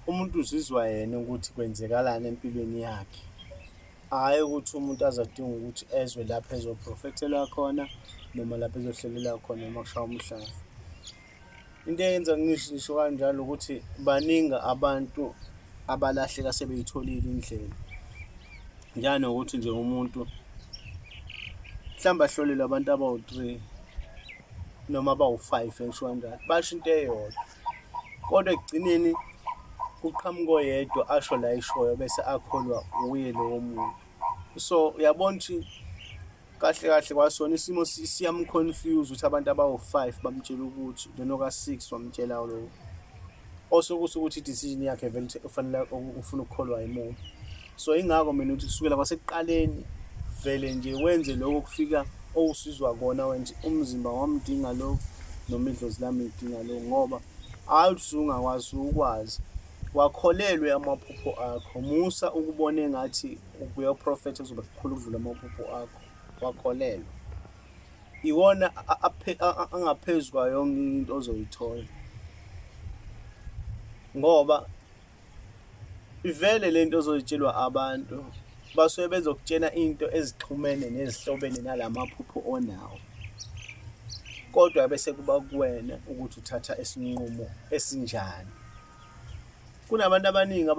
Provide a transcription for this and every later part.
umuntu uzizwa yena ukuthi kwenzekalani empilweni yakhe, hhayi ukuthi umuntu azadinga ukuthi ezwe lapho ezoprofethelwa khona noma lapho ezohlelelwa khona noma kushawa umhlanga. Into eyenza ngisho kanjalo ukuthi baningi abantu abalahleka sebeyitholile indlela, njanokuthi nje umuntu mhlawumbe ahlolelwe abantu abawu-3 noma abawu-5 ngisho kanjalo, basho into eyodwa, kodwa ekugcineni kuqhamuka oyedwa asho la ayishoyo bese akholwa uye lowo muntu. So uyabona ukuthi kahle kahle kwasona isimo siyamconfuse ukuthi abantu abawu-5 bamtshela ukuthi lona ka-6 wamtshela lo, osokusho ukuthi i-decision yakhe vele ufanele ufuna ukukholwa yimuntu. So ingako mina ukuthi kusukela kwasekuqaleni vele nje wenze lokho kufika owusizwa kona wenje umzimba wamdinga lokho noma idlozi lami lidinga lokho, ngoba hhayi ukuthi ungakwazi ukwazi wakholelwe amaphupho akho. Musa ukubona engathi ubuyoprofetha kuzoba kukhulu ukudlula amaphupho akho, wakholelwa. Iwona angaphezu kwayo yonke into ozoyithola, ngoba ivele le nto ozoyitshelwa abantu basuke bezokutshela into ezixhumene nezihlobene nalamaphupho onawo, kodwa bese kuba kuwena ukuthi uthatha isinqumo esinjani. Kunabantu abaningi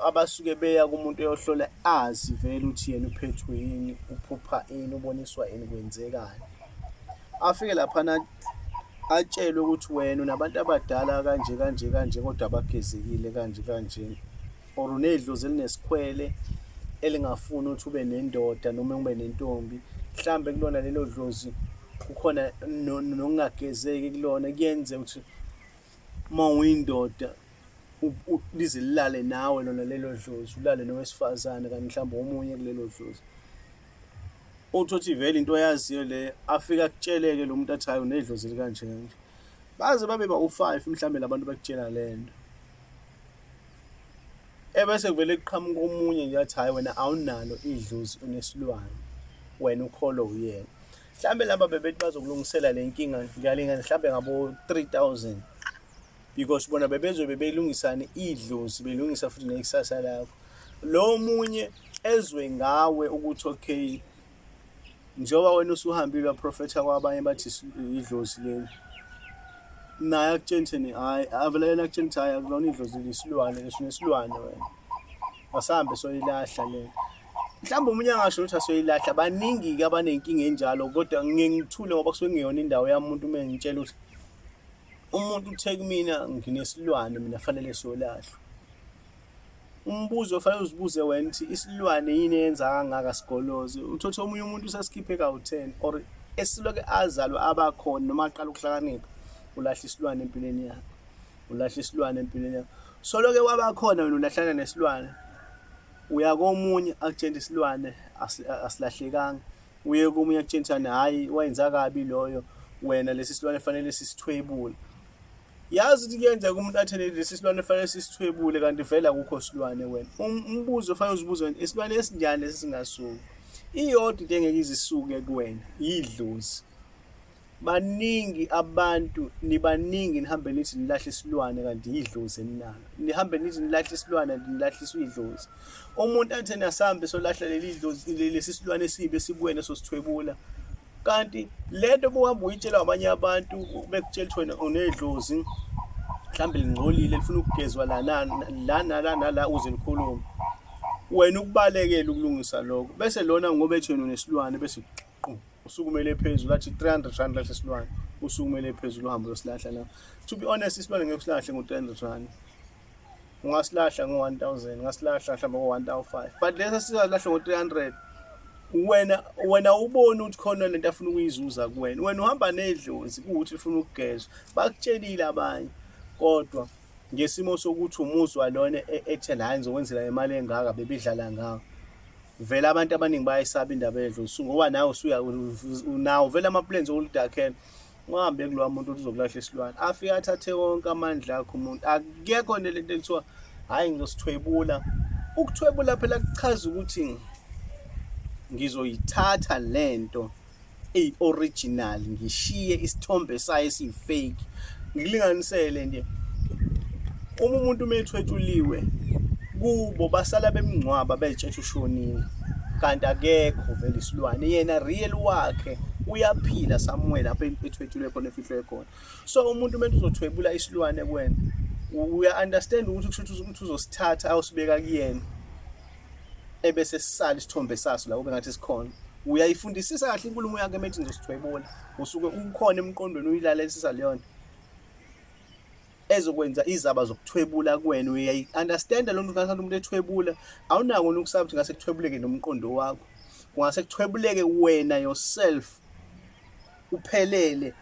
abasuke beya kumuntu eyohlola azi vele ukuthi yena uphethwe yini, uphupha ini, uboniswa yini, kwenzekani. Afike laphana atshelwe ukuthi wena unabantu abadala kanje kanje kanje kodwa abagezekile kanje kanje, or unedlozi elinesikhwele elingafuni ukuthi ube nendoda noma ube nentombi, mhlambe kulona lelo dlozi kukhona nokungagezeki kulona, kuyenze ukuthi uma uyindoda lize lilale nawe lona lelo dlozi, ulale nowesifazane kanti mhlawumbe omunye kulelo dlozi. Uthi vele into oyaziyo le, afike akutsheleke lo muntu athi hhayi unedlozi elikanje kanje, baze babe bawu-5 mhlawumbe labantu bakutshela le nto, ebese kuvele kuqhamuka omunye nje athi hhayi wena awunalo idlozi, unesilwane, wena ukholo uyena. Mhlawumbe laba bebethi bazokulungisela le nkinga ngiyalingana mhlawumbe ngabo-3,000, because bona bebelungisane idlozi, belungisa futhi nekusasa lakho. Lo munye ezwe ngawe ukuthi okay, njengoba wena usuhambile waprofetha kwabanye bathi idlozi leli, naye akutshenitheni hhayi, avele yena akutshena ukuthi hhayi akulona idlozi lisilwane, unesilwane wena, asahambe soyilahla lena. Mhlawumbe omunye angasho ukuthi asoyilahla. Baningi-ke abanenkinga enjalo, kodwa ngithule ngoba kusuke kungeyona indawo yami umuntu uma ngitshela ukuthi umuntu uthe kumina nginesilwane, mina fanele siyolahlwa. Umbuzo ofanele uzibuze wena ukuthi isilwane yini eyenza kangaka sigoloze. Uthothe omunye umuntu usasikhiphe ka-10 or esiloke azalwa abakhona noma aqala ukuhlakanipha, ulahla isilwane empilweni yakho, ulahla isilwane empilweni yakho. Soloke wabakhona wena ulahlana nesilwane, uya komunye akutshela isilwane asilahlekanga, uye komunye akutshela hhayi wayenza kabi loyo, wena lesi silwane fanele sisithwebule. Yazi ukuthi kuyenzeka umuntu athele lesi silwane fanele sisithwebule kanti vele akukho silwane wena. Umbuzo ofanele uzibuze wena, isilwane esinjani lesi singasuki? Iyodwa into engeke izisuke kuwena, yidlozi. Baningi abantu, nibaningi nihambe nithi nilahle isilwane kanti yidlozi eninalo. Nihambe nithi nilahle isilwane kanti nilahliswa idlozi. Umuntu atheni asambe solahla leli dlozi, lesi silwane esibi esikuwena sosithwebula, kanti lento buhamba uyitshela abanye abantu bekutshela ukuthi wena unedlozi mhlawumbe lingcolile lifuna ukugezwa la uze likhulume, wena ukubalekela ukulungisa lokho, bese lona ngoba ethi wena unesilwane bese usukumele phezulu athi 300 rand lahle isilwane, usukumele phezulu uhambe uyosilahla la. To be honest, isilwane ngeke usilahle ngo-300 rand, ungasilahla ngo-1,000, ungasilahla mhlawumbe ngo-1,500, but lesa sizalahle ngo-300. Wena ubone ukuthi khona lento afuna ukuyizuza kuwena, wena uhamba nedlozi ukuthi ufuna ukugezwa. Bakutshelile abanye, kodwa ngesimo sokuthi umuzwa lona ethela hhayi ngizokwenzela imali engaka, bebidlala ngawo. Vele abantu abaningi bayayisaba indaba yedlozi, ngoba nawe nawo vele ama-plans okulidakhela, ungahambe kulowa muntu ukuthi uzokulahla isilwane, afike athathe wonke amandla akho umuntu. Akekho lento ekuthiwa hhayi ngizosithwebula. Ukuthwebula phela kuchaza ukuthi ngizoyithatha lento eyi-original, ngishiye isithombe sayo esiyi-fake, ngilinganisele nje. Uma umuntu methwetshuliwe kubo basala bemngcwaba betshetshe ushonile, kanti akekho vele isilwane, yena real wakhe uyaphila somewhere lapho ethwetshulwe khona, efihlwe khona. So umuntu manje uzothwebula isilwane kuwena, uya-understand ukuthi kusho ukuthi uzosithatha awusibeka kuyena ebese sisala isithombe saso la kube ngathi sikhona. Uyayifundisisa kahle inkulumo yakhe methi ngizosithwebula, usuke ukhona emqondweni uyilalelisisa leyo nto ezokwenza izaba zokuthwebula kuwena. Uyayi-understanda lo nto ngathi umuntu ethwebula, awunako nokusaba ukuthi ngase kuthwebuleke nomqondo wakho, kungase kuthwebuleke wena yourself uphelele,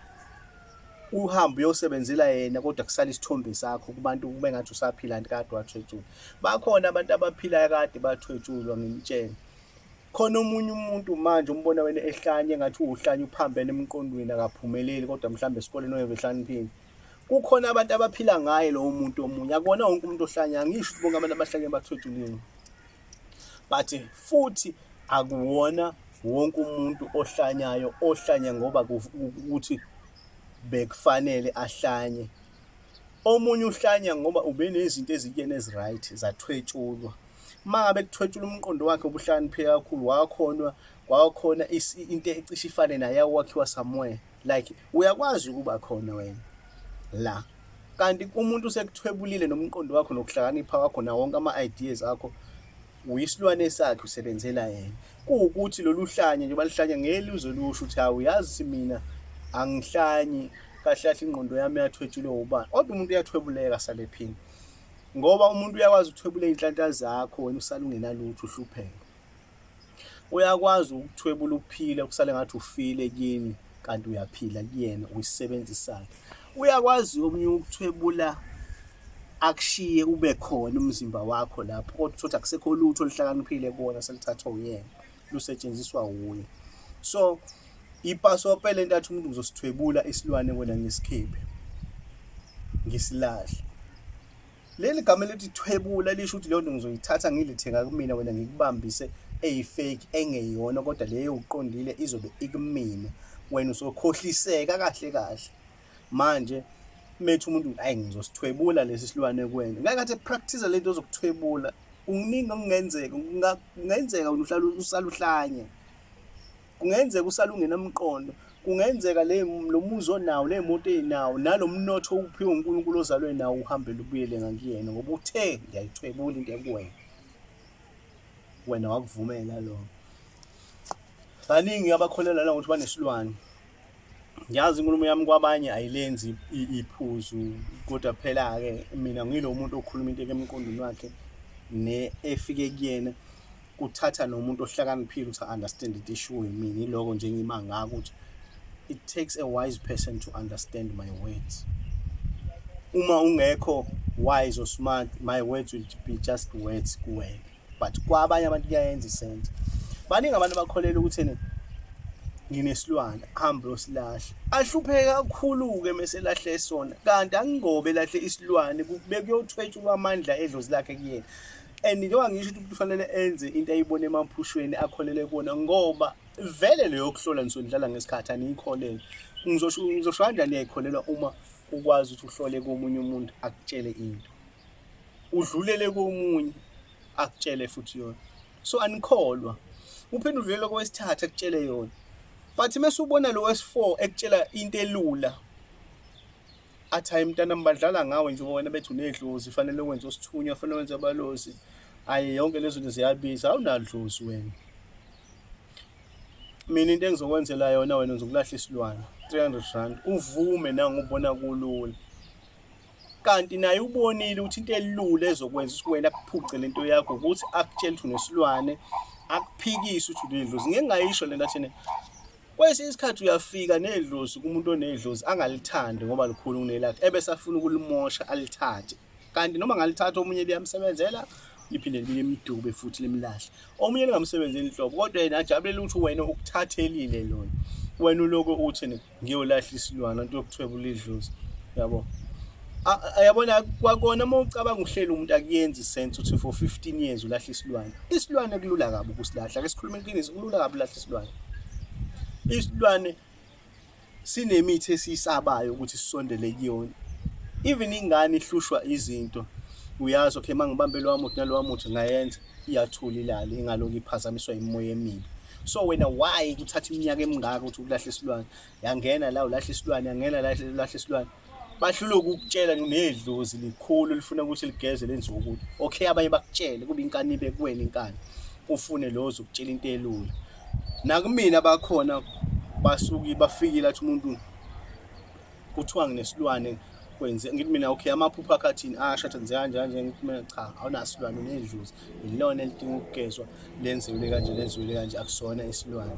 uhambe uyosebenzela yena kodwa kusala isithombe sakho kubantu kube ngathi usaphila kanti kade wathwetshulwa. Bakhona abantu abaphilayo kade bathwetshulwa, ngimtshela. Khona omunye umuntu manje umbona wena ehlanye engathi uhlanye uphambene emqondweni akaphumeleli kodwa mhlawumbe esikoleni oyeva ehlaniphile. Kukhona abantu abaphila ngaye lowo muntu omunye, akubona wonke umuntu ohlanya, angisho ukuthi bonke abantu abahlanye bathwetshuliwe, but futhi akuwona wonke umuntu ohlanyayo ohlanya ngoba ukuthi bekufanele ahlanye. Omunye uhlanya ngoba ube nezinto ezikuyena ezi-right zathwetshulwa. Uma ngabe kuthwetshula umqondo wakhe ubuhlakaniphile kakhulu, wakhona into ecishe ifane naye wakhiwa somewhere, like uyakwazi ukuba khona wena la, kanti umuntu usekuthwebulile nomqondo wakho nokuhlakanipha kwakho na wonke ama-ideas akho, uyisilwane sakhe usebenzela yena. Kuwukuthi lolu hlanye nje balihlanya ngelizwe lusho ukuthi hawu yazi mina angihlanyi kahle kahle, ingqondo yami yathwetshulwe ubani. Kodwa umuntu uyathwebuleka asale ephila, ngoba umuntu uyakwazi ukuthwebula iy'nhlanhla zakho wena usale ungenalutho uhlupheke. Uyakwazi ukuthwebula uphile kusale ngathi ufile kuyini kanti uyaphila kuyena uyisebenzisakhe. Uyakwazi omunye ukuthwebula akushiye ube khona umzimba wakho lapho kodwa uthi akusekho lutho oluhlakaniphile kuwona selithathwa uyena, lusetshenziswa wuye. So ipasopele entathu umuntu uzosithwebula isilwane wena ngisikhiphe ngisilahle. Leli gama elithi thwebula lisho ukuthi leyo nto ngizoyithatha ngilithenga kumina wena ngikubambise eyifake engeyona kodwa leyo uqondile izobe ikumina, wena usokhohliseka kahle kahle. Manje methi umuntu hayi ngizosithwebula lesi silwane kuwena, ngeke athi practice lento zokuthwebula, uningi okungenzeka, kungenzeka uhlala usala uhlanye, kungenzeka usala ungenamqondo, kungenzeka lo muzi onawo, le moto ey'nawo, nalo mnotho uphiwe uNkulunkulu ozalwe nawo uhambele ubuyele ngakuyena ngoba uthe ngiyayithwebula into ekuwena, wena wakuvumela lokho. Baningi abakholelwa la ukuthi banesilwane. Ngiyazi inkulumo yami kwabanye ayilenzi iphuzu, kodwa phela-ke mina ngilo muntu okhuluma into emqondweni wakhe efike kuyena, kuthatha nomuntu ohlakaniphile ukuthi a-understand into eshiwo yimina. Yiloko nje ngima ngako ukuthi it takes a wise person to understand my words. Uma ungekho wise or smart, my words will be just words kuwena, but kwabanye abantu kuyayenza isense. Baningi abantu bakholelwa ukuthi nginesilwane hambe uyosilahle, ahlupheke kakhulu-ke meselahle sona, kanti angingobe lahle isilwane bekuyothwetshulwa amandla edlozi lakhe kuyena. And njengoba ngisho ukuthi umuntu kufanele enze into ayibone emaphushweni akholele kuwona, ngoba vele leyo kuhlola nisondlala ngesikhathi aniyikholelwa. Ngizosho kanjani niyayikholelwa uma ukwazi ukuthi uhlole komunye umuntu akutshele into, udlulele komunye akutshele futhi yona, so anikholwa. Uphinde udlulele kowesithathu akutshele yona, but mase ubona lo wesi-4 ekutshela into elula, athi hayi mntana mbadlala ngawe nje wena bethi unedlozi, fanele wenze osithunywa, fanele wenze abalozi, hayi yonke lezo zinto ziyabiza, awunadlozi wena. Mina into engizokwenzela yona wena uzokulahla isilwane 300 rand, uvume nangubona kulula, kanti naye ubonile ukuthi into elula ezokwenza ukuthi wena akuphuce lento yakho ukuthi akutshele ukuthi unesilwane, akuphikise ukuthi unedlozi. Ngeke ngayisho lento athene kwesinye isikhathi uyafika nedlozi kumuntu onedlozi angalithandi ngoba likhulu kunelakhe, ebese afuna ukulimosha alithathe, kanti noma ngalithatha omunye liyamsebenzela liphinde limdube futhi limlahle, omunye lingamsebenzeli inhlobo, kodwa yena ajabulela ukuthi wena ukuthathelile lona, wena uloko uthi ngiyolahla isilwane into yokuthwebula idlozi. Yabo, yabona kwakona uma ucabanga uhlela umuntu akuyenzi sense ukuthi for 15 years ulahla isilwane. Isilwane kulula kabi ukusilahla, ake sikhulume iqiniso, kulula kabi ulahla isilwane. Isilwane sinemithi esiyisabayo ukuthi sisondele kuyona, Even ingane ihlushwa izinto, uyazi okay mangibambe lowa muthi nalowa muthi ngayenza, iyathula ilale ingalokhu iphazamiswa imimoya emibi. So wena why kuthatha iminyaka emingaka ukuthi ukulahle isilwane, yangena la ulahle isilwane, yangena la ulahle isilwane. Bahlule ukukutshela nedlozi likhulu lifuna ukuthi ligeze lenziwe ukuthi okay abanye bakutshele kube inkanibe kuwena inkani ufune lozo ukutshela into elula. Nakumina bakhona basuki bafikile athi umuntu kuthiwa nginesilwane kwenze ngithi mina okay amaphupho akhathini ashatha nje kanje ngithi mina cha awunasilwane unedlozi ilona elidinga ukugezwa lenziwe kanje akusona isilwane.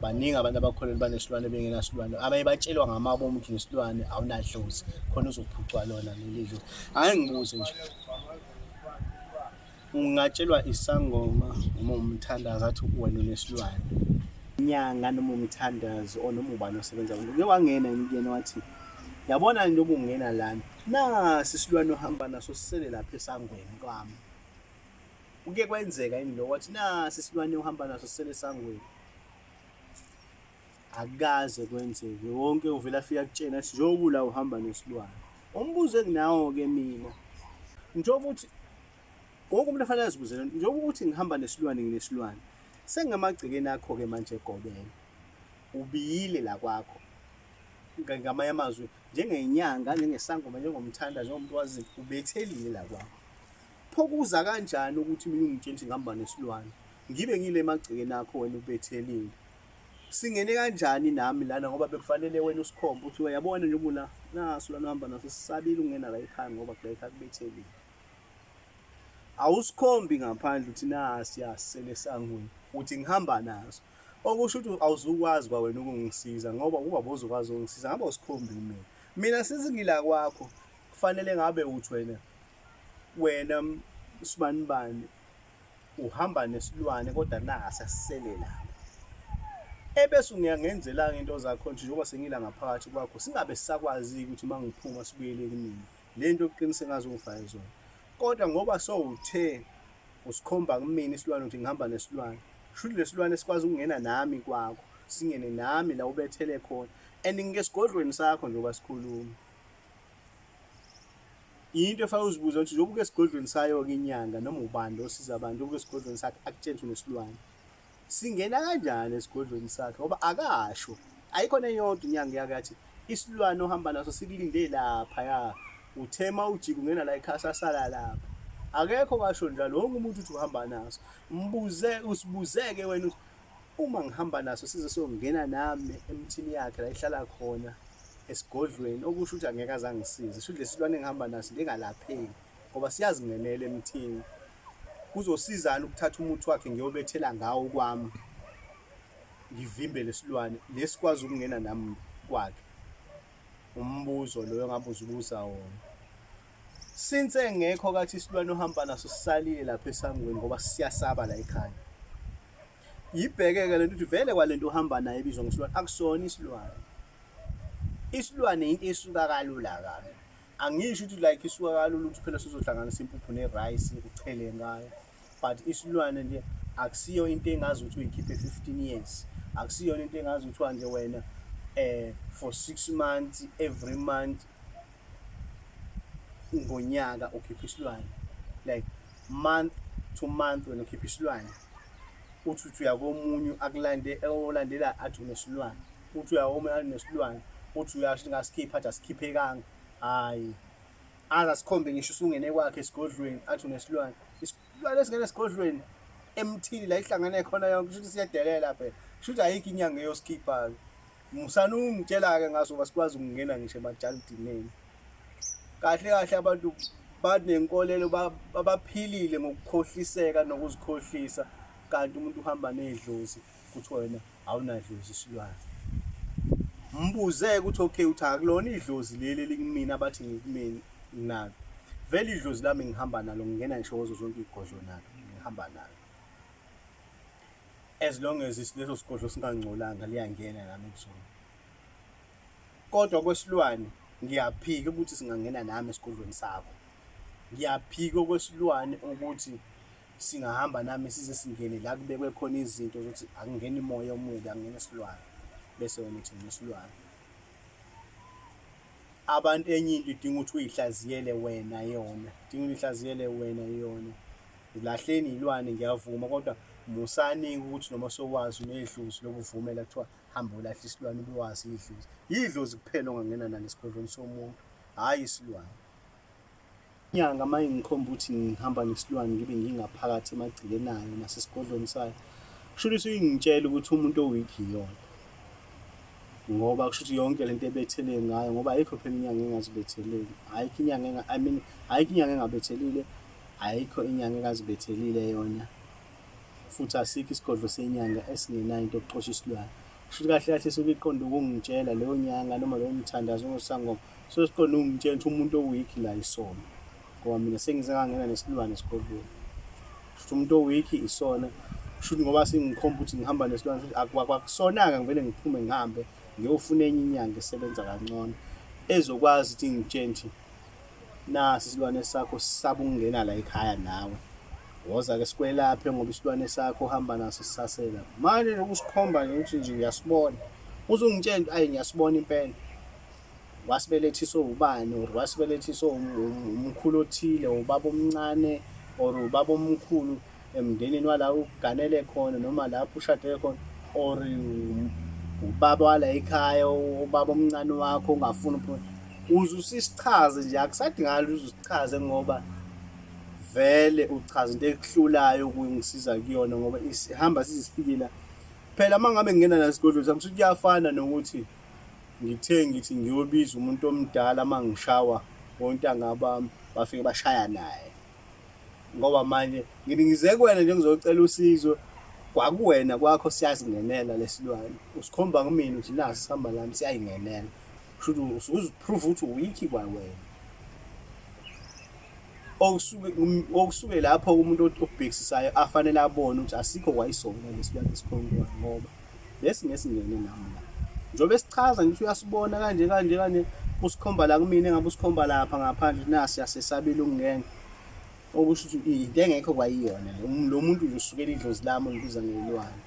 Baningi abantu abakholelwa banesilwane bengenasilwane abaye batshelwa ngamabomu ukuthi nesilwane awunadlozi khona uzophucwa lona leli dlozi. Ake ngibuze nje, ungatshelwa isangoma uma umthandazi athi wena unesilwane, inyanga noma umthandazi noma ubani osebenza uke wangena kuyena wathi yabona njengoba ungena lana nasi isilwane ohamba naso sisele lapha esangweni kwami. Uke kwenzeka yini lo wathi nasi isilwane ohamba naso sisele esangweni? Akukaze kwenzeke, wonke uvela afika kutshena athi njengoba la uhamba nesilwane. Umbuzo enginawo-ke mina njengoba uthi wonke umuntu afanele azibuzele njengoba ukuthi ngihamba nesilwane nginesilwane, sengingamagcekeni akho-ke manje egobela ubiyile la kwakho ngamanye amazwi njengenyanga njengesangoma njengomthandazi njengomuntu wazi ubethelile la kwakho. Pho kuza kanjani ukuthi mina ungitshela ukuthi ngihamba nesilwane ngibe ngile emagcekeni akho wena ubethelile? Singene kanjani nami lana ngoba bekufanele wena usikhombe uthi uyabona nje ubula naso lana uhamba naso sisabile ungena la ekhaya ngoba la ekhaya kubethelile. Awusikhombi ngaphandle uthi nasi yasisele esangweni uthi ngihamba naso, okusho ukuthi awuzukwazi kwa wena ukungisiza ngoba kuba bozokwazi ukungisiza ngabe usikhombi mina sizingila kwakho kufanele ngabe uthi wena sibanibani uhamba nesilwane kodwa nasi asisele lapha. Ebese ngiyangenzela into zakho nje njengoba sengila ngaphakathi kwakho singabe sisakwazi ukuthi mangiphuma sibuyele kimi lento yokuqiniseka ngazo ungifake zona. Kodwa ngoba sowuthe usikhomba kumina isilwane ukuthi ngihamba nesilwane, shuthi lesilwane sikwazi ukungena nami kwakho singene nami la ubethele khona and ngesigodlweni sakho njengoba sikhuluma. Into efanele uzibuze ukuthi njengoba esigodlweni sayo-ke inyanga noma ubani osiza abantu njengoba esigodlweni sakhe akutshela ukuthi unesilwane, singena kanjani esigodlweni sakhe ngoba akasho. Ayikhona eyodwa inyanga yakathi isilwane ohamba naso sikulinde lapha uthema ujika ungena la ekhaya sasala lapha. Akekho kasho njalo, wonke umuntu uthi uhamba naso. Usibuzeke wena uthi uma ngihamba naso size siyongena nami emthini yakhe la ihlala khona esigodlweni, okusho ukuthi angeke azangisize. Shuthi lesilwane engihamba naso lengalapheki ngoba siyazingenela emthini. Kuzosizana ukuthatha umuthi wakhe ngiyobethela ngawo kwami ngivimbe lesilwane lesikwazi ukungena nami kwakhe. Umbuzo loyo ngabe uzibuza wona. Since engekho kathi isilwane ohamba naso sisalile lapha esangweni ngoba siyasaba la ekhaya. Yibheke-ke lento ukuthi vele kwalento ohamba nayo ebizwa ngesilwane akusona isilwane. Isilwane into esuka kalula kabi. Angisho ukuthi like isuka kalula ukuthi phela sizohlanganisa impuphu ne-rice uchele ngayo. But isilwane nje akusiyo into engazi ukuthi uyikhiphe 15 years. Akusiyo into engazi ukuthi nje wena for 6 months every month ngonyaka ukhipha isilwane, like month to month wena ukhipha isilwane. Uthi uyakomunye akulande olandela athi unesilwane, uthi uyakomunye anesilwane, uthi uyasho ngasikhipha athi asikhiphe hayi azasikhombe ngisho usungene kwakhe esigodlweni athi unesilwane. Isilwane esingena esigodlweni emthini la ihlangane khona yonke kusho ukuthi siyadelela phela, kusho ayikho inyanga eyosikhipha. Musana ungitshela-ke ngaso ngoba sikwazi ukungena ngisho emajalidineni. Kahle abantu banenkolelo baphilile ngokukhohliseka nokuzikhohlisa, kanti umuntu uhamba nedlozi kuthi wena awunadlozi isilwane. Mbuzeke ukuthi okay uthi akulona idlozi leli likumina abathi ngikumina nalo. Vele idlozi lami ngihamba nalo ngingena ngisho kuzo zonke izigodlo nalo ngihamba nalo. As long as leso sigodlo singangcolanga liyangena nami kuzona. Kodwa kwesilwane ngiyaphika ukuthi singangena nami esigodlweni sakho. Ngiyaphika kwesilwane ukuthi singahamba nami size singene la kubekwe khona izinto ukuthi akungena imoya omubi, angena isilwane bese wena uthi nesilwane. abantu enye into idinga ukuthi uyihlaziyele wena yona, idinga uyihlaziyele wena yona. Lahleni iy'lwane ngiyavuma, kodwa musani ukuthi noma sowazi unedlozi lokuvumela kuthiwa hamba ulahle isilwane ube wazi idlozi. Yidlozi kuphela ongangena nalo esigodlweni somuntu, hhayi isilwane. Inyanga uma ingikhomba ukuthi ngihamba nesilwane ngibe ngingaphakathi emagcekeni ayo nasesigodlweni sayo, kusho ukuthi ingitshela ukuthi umuntu o-weak iyona, ngoba kusho ukuthi yonke lento ebethelwe ngayo, ngoba ayikho phela inyanga engazibetheleli, ayikho inyanga ayikho inyanga engabethelile, ayikho inyanga engazibethelile yona, futhi asikho isigodlo senyanga esingenayo into yokuxosha isilwane. Kusho ukuthi kahle kahle suke iqonde ukungitshela leyo nyanga noma leyo mthandazo ongosangoma, so siqonde ukungitshela ukuthi umuntu o-weak la isona, ngoba mina sengize ngangena nesilwane esigodlweni. Kusho ukuthi umuntu o-weak isona, kusho ukuthi ngoba sengikhomba ukuthi ngihamba nesilwane futhi akusona-ke ngivele ngiphume ngihambe ngiyofuna enye inyanga esebenza kangcono ezokwazi ukuthi ngitshele nje nasi isilwane sakho sisaba ukungena la ekhaya nawe, woza-ke sikwelaphe ngoba isilwane sakho uhamba naso sisasela. Manje nokusikhomba nje ukuthi nje ngiyasibona, uzungitshela ayi ngiyasibona impela, wasibelethiswa ubani or wasibelethiswa umkhulu othile, ubaba omncane or ubaba omkhulu emndenini wala uganele khona noma lapho ushadele khona, or ubaba wala ekhaya, ubaba omncane wakho ongafuni uze usisichaze nje, akusadingakala uze usichaze ngoba vele uchaza into ekuhlulayo ukungisiza kuyona, ngoba ihamba sizisifike la. Phela uma ngabe ngingena nasigodlo sami kusho kuyafana nokuthi ngithi ngiyobiza umuntu omdala uma ngishawa wontanga bami bafike bashaya naye, ngoba manje ngize kuwena nje ngizocela usizo, kwakuwena kwakho siyazingenela lesilwane, usikhomba kumina uthi nasi sihamba lami siyayingenela. Kusho ukuthi uziprove ukuthi uwikhi kwawena. Okusuke lapho umuntu obhekisisayo afanele abone ukuthi asikho kwayisona lesilwane esikhomba, ngoba lesi ngesingene nami la. Njengoba esichaza ngithi uyasibona kanje kanje kanje, usikhomba la kumina engabe usikhomba lapha ngaphandle nasi yasesabile ukungena. Okusho ukuthi into engekho kwayiyona lo muntu nje usukela idlozi lami ngibiza ngeyilwane.